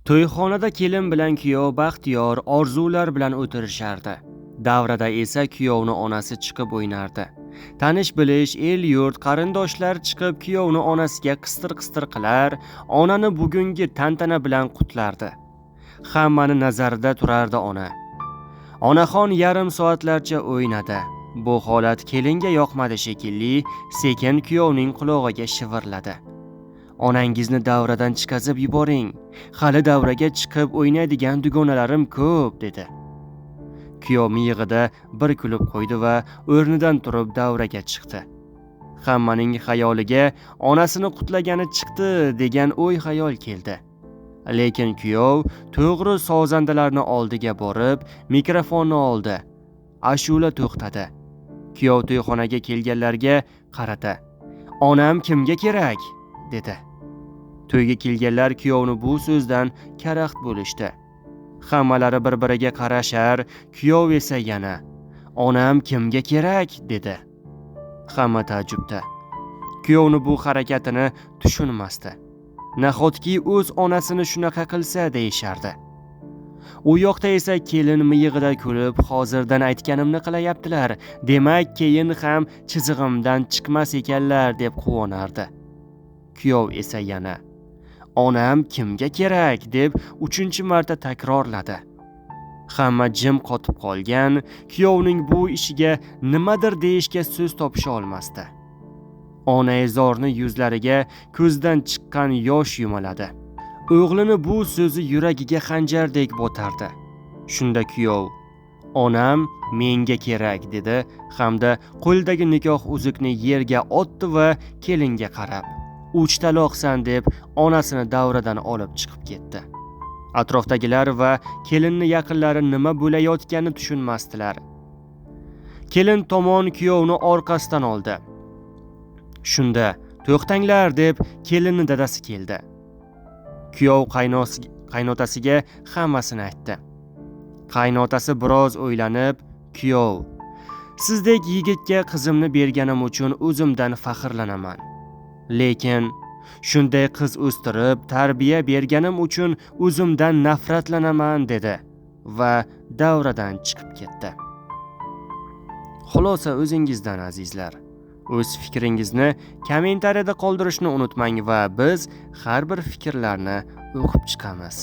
To'yxonada kelin bilan kuyov baxtiyor orzular bilan o'tirishardi. Davrada esa kuyovni onasi chiqib o'ynardi. Tanish-bilish, el-yurt, qarindoshlar chiqib kuyovni onasiga qistir-qistir qilar, onani bugungi tantana bilan qutlardi. Hammani nazarida turardi ona. Onaxon yarim soatlarcha o'ynadi. Bu holat kelinga yoqmadi shekilli, sekin kuyovning qulog'iga shivirladi. Onangizni davradan chiqazib yuboring. Hali davraga chiqib o'ynaydigan dugonalarim ko'p, dedi. Kuyov miyig'ida bir kulib qo'ydi va o'rnidan turib davraga chiqdi. Hammaning xayoliga onasini qutlagani chiqdi degan o'y xayol keldi. Lekin kuyov to'g'ri sozandalarni oldiga borib, mikrofonni oldi. Ashula to'xtadi. Kuyov to'yxonaga kelganlarga qaradi. Onam kimga kerak? dedi. To'yga kelganlar kuyovni bu so'zdan karaxt bo'lishdi. Hammalari bir-biriga qarashar, kuyov esa yana "Onam kimga kerak?" dedi. Hamma taajjubda. Kuyovni bu harakatini tushunmasdi. Nahotki o'z onasini shunaqa qilsa deyishardi. U yoqda esa kelin miyig'ida kulib, hozirdan aytganimni qilayaptilar. Demak, keyin ham chizig'imdan chiqmas ekanlar deb quvonardi. Kuyov esa yana "Onam kimga kerak?" deb 3-marta takrorladi. Hamma jim qotib qolgan, kuyovning bu ishiga nimadir deyishga so'z topisha olmasdi. Onaizorni yuzlariga ko'zdan chiqqan yosh yumaladi. O'g'lini bu so'zi yuragiga xanjardek botardi. Shunda kuyov "Onam menga kerak" dedi hamda qo'ldagi nikoh uzukni yerga otdi va kelinga qarab "Uch taloqsan" deb onasini davradan olib chiqib ketdi. Atrofdagilar va kelinni yaqinlari nima bo'layotganini tushunmasdilar. Kelin tomon kuyovni orqasidan oldi. Shunda "To'xtanglar" deb kelinni dadasi keldi. Kuyov qaynotasiga hammasini aytdi. Qaynotasi biroz o'ylanib, "Kuyov, sizdek yigitga qizimni berganim uchun o'zimdan faxrlanaman. Lekin shunday qiz o'stirib, tarbiya berganim uchun o'zimdan nafratlanaman" dedi va davradan chiqib ketdi. Xulosa o'zingizdan azizlar. O'z fikringizni kommentariyada qoldirishni unutmang va biz har bir fikrlarni o'qib chiqamiz.